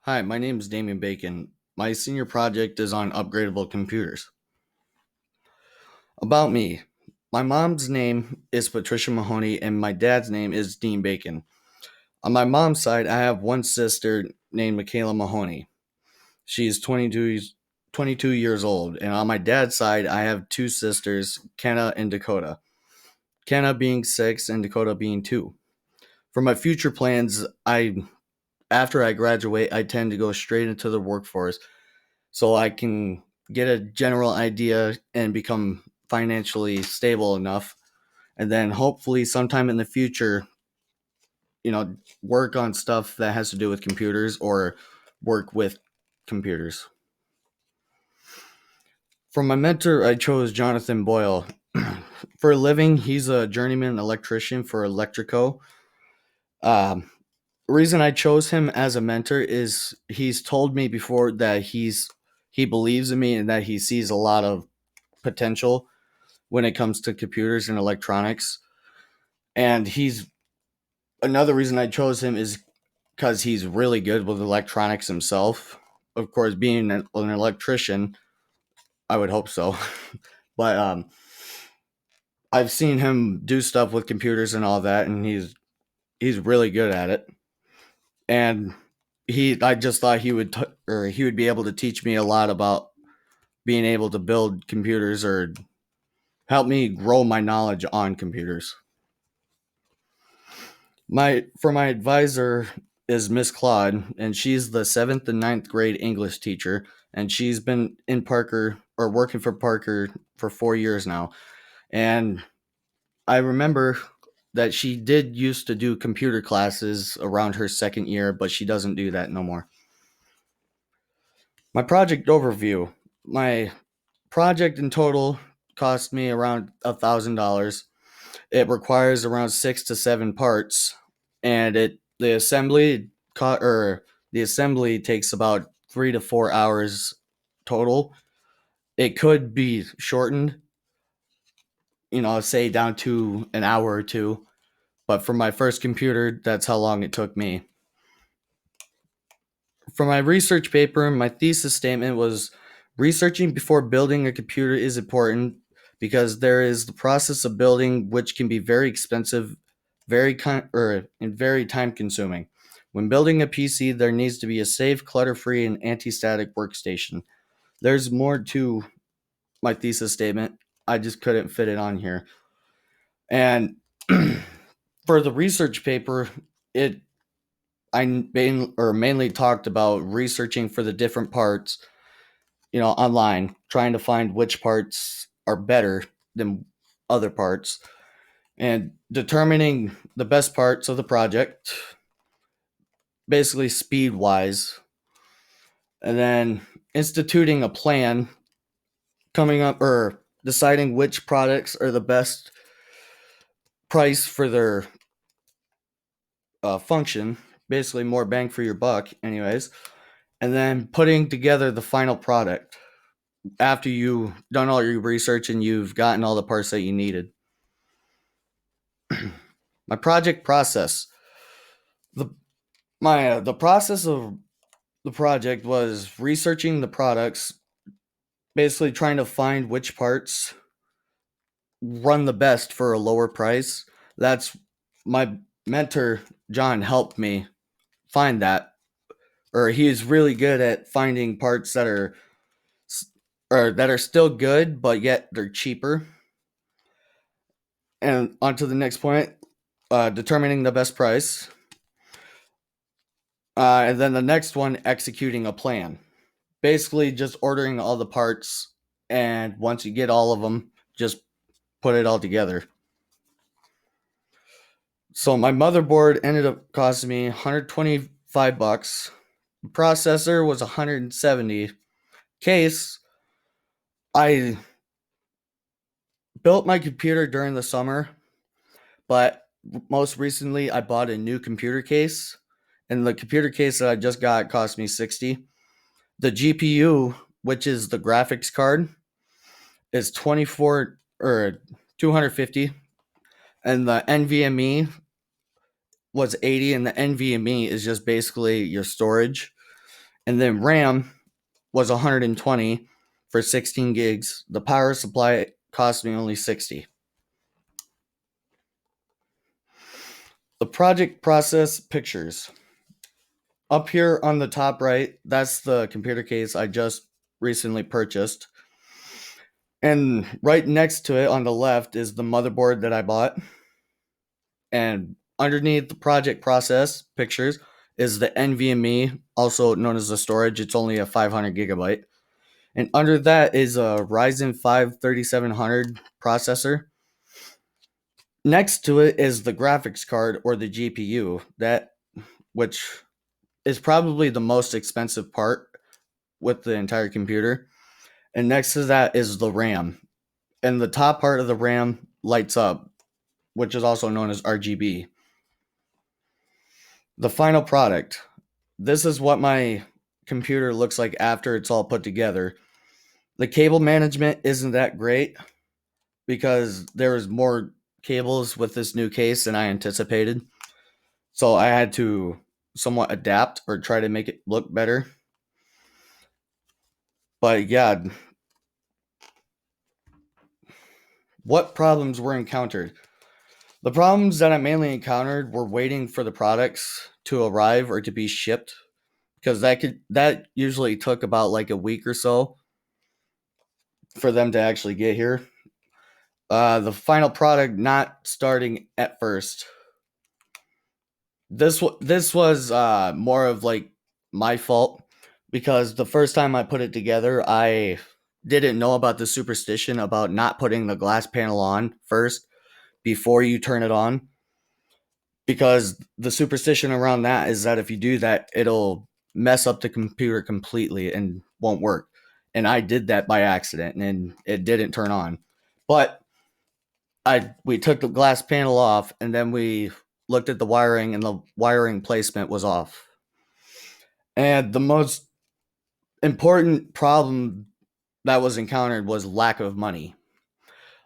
Hi, my name is Damian Bacon. My senior project is on upgradable computers. About me, my mom's name is Patricia Mahoney and my dad's name is Dean Bacon. On my mom's side, I have one sister named Michaela Mahoney. She's 22 years old. And on my dad's side, I have two sisters, Kenna and Dakota. Kenna being 6 and Dakota being 2. For my future plans, after I graduate, I tend to go straight into the workforce so I can get a general idea and become financially stable enough. And then hopefully, sometime in the future, work on stuff that has to do with computers or work with computers. For my mentor, I chose Jonathan Boyle. For a living, he's a journeyman electrician for Electrico. Um, reason I chose him as a mentor is he's told me before that he believes in me and that he sees a lot of potential when it comes to computers and electronics. And he's another reason I chose him is because he's really good with electronics himself. Of course, being an electrician, I would hope so. But I've seen him do stuff with computers and all that, and he's really good at it. And I just thought he would be able to teach me a lot about being able to build computers or help me grow my knowledge on computers. My advisor is Miss Claude, and she's the 7th and 9th grade English teacher, and she's been in Parker or working for Parker for 4 years now. And I remember that she did used to do computer classes around her second year, but she doesn't do that no more. My project overview. My project in total cost me around $1,000. It requires around 6 to 7 parts, and the assembly takes about 3 to 4 hours total. It could be shortened, say down to an hour or two. But for my first computer, that's how long it took me. For my research paper, my thesis statement was researching before building a computer is important because there is the process of building which can be very expensive, and very time consuming. When building a PC, there needs to be a safe, clutter-free, and anti-static workstation. There's more to my thesis statement. I just couldn't fit it on here. And for the research paper, it mainly talked about researching for the different parts, online, trying to find which parts are better than other parts, and determining the best parts of the project, basically speed wise, and then instituting a plan, coming up or deciding which products are the best price for their function, basically more bang for your buck, anyways, and then putting together the final product after you've done all your research and you've gotten all the parts that you needed. My project process. The process of the project was researching the products, basically trying to find which parts run the best for a lower price. That's my mentor John helped me find that, or he is really good at finding parts that are still good but yet they're cheaper. And on to the next point, determining the best price. And then the next one, executing a plan. Basically, just ordering all the parts, and once you get all of them, just put it all together. So my motherboard ended up costing me $125. Processor was 170. Case, I built my computer during the summer, but most recently I bought a new computer case, and the computer case that I just got cost me 60. The GPU, which is the graphics card, is 24 or 250, and the NVMe was 80, and the NVMe is just basically your storage. And then RAM was 120 for 16 gigs. The power supply cost me only 60. The project process pictures. Up here on the top right, that's the computer case I just recently purchased. And right next to it on the left is the motherboard that I bought. And underneath the project process pictures is the NVMe, also known as the storage. It's only a 500 gigabyte. And under that is a Ryzen 5 3700 processor. Next to it is the graphics card or the GPU, that which is probably the most expensive part with the entire computer. And next to that is the RAM. And the top part of the RAM lights up, which is also known as RGB. The final product. This is what my computer looks like after it's all put together. The cable management isn't that great because there was more cables with this new case than I anticipated. So I had to somewhat adapt or try to make it look better. But yeah, what problems were encountered? The problems that I mainly encountered were waiting for the products to arrive or to be shipped, because that usually took about like a week or so for them to actually get here. The final product not starting at first. This was more of like my fault, because the first time I put it together, I didn't know about the superstition about not putting the glass panel on first before you turn it on, because the superstition around that is that if you do that, it'll mess up the computer completely and won't work. And I did that by accident and it didn't turn on. But we took the glass panel off and then we looked at the wiring and the wiring placement was off. And the most important problem that was encountered was lack of money.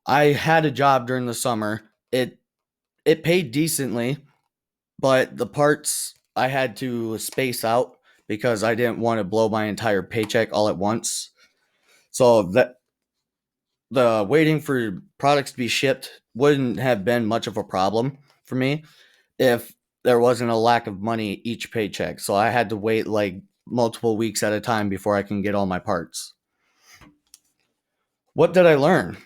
I had a job during the summer. It paid decently, but the parts I had to space out because I didn't want to blow my entire paycheck all at once. So that the waiting for products to be shipped wouldn't have been much of a problem for me if there wasn't a lack of money each paycheck. So I had to wait like multiple weeks at a time before I can get all my parts. What did I learn?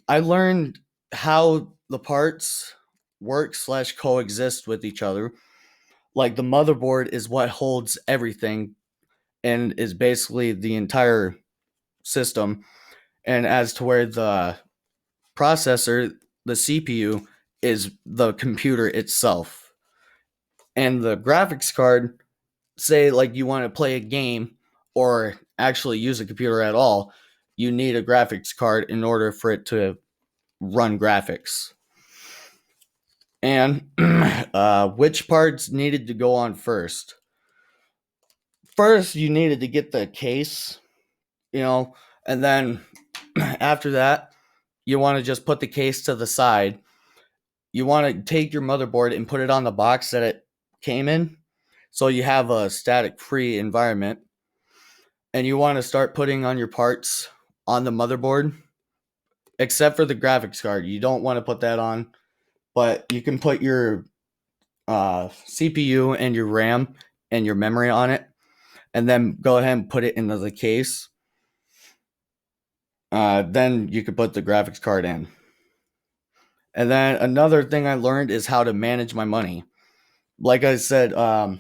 I learned how the parts work slash coexist with each other. Like the motherboard is what holds everything and is basically the entire system. And as to where the processor, the CPU, is the computer itself. And the graphics card, say like you want to play a game or actually use a computer at all, you need a graphics card in order for it to run graphics. And which parts needed to go on first? First, you needed to get the case, and then after that, you want to just put the case to the side. You want to take your motherboard and put it on the box that it came in, so you have a static free environment. And you want to start putting on your parts on the motherboard, except for the graphics card. You don't want to put that on, but you can put your CPU and your RAM and your memory on it, and then go ahead and put it into the case. Then you could put the graphics card in. And then another thing I learned is how to manage my money. Like I said, I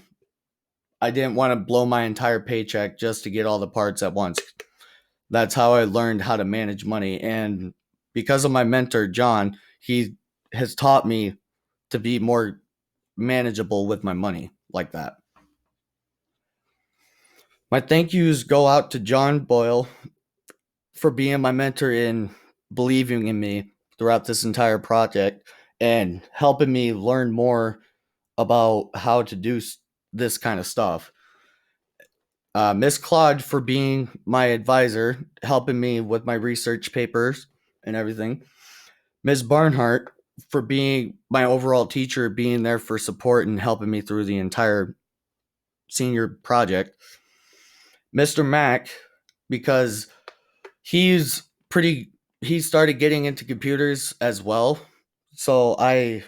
didn't want to blow my entire paycheck just to get all the parts at once. That's how I learned how to manage money. And because of my mentor, John, he has taught me to be more manageable with my money like that. My thank yous go out to John Boyle for being my mentor in believing in me throughout this entire project and helping me learn more about how to do this kind of stuff. Miss Claude for being my advisor, helping me with my research papers and everything. Ms. Barnhart for being my overall teacher, being there for support and helping me through the entire senior project. Mr. Mac, because he's pretty he started getting into computers as well. So I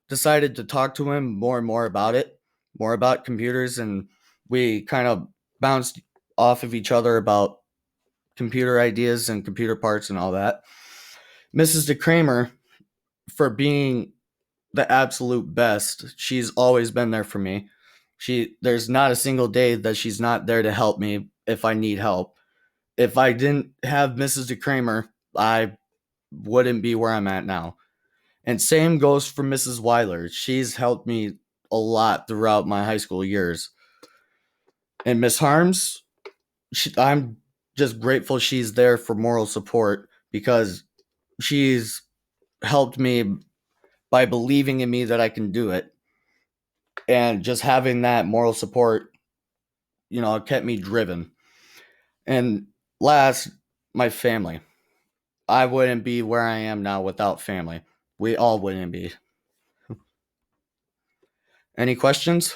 decided to talk to him more and more about it, more about computers, and we kind of bounced off of each other about computer ideas and computer parts and all that. Mrs. DeCramer, for being the absolute best, she's always been there for me. There's not a single day that she's not there to help me if I need help. If I didn't have Mrs. DeCramer, I wouldn't be where I'm at now. And same goes for Mrs. Weiler. She's helped me a lot throughout my high school years. And Miss Harms, I'm just grateful she's there for moral support because she's helped me by believing in me that I can do it. And just having that moral support, it kept me driven. And last, my family. I wouldn't be where I am now without family. We all wouldn't be. Any questions?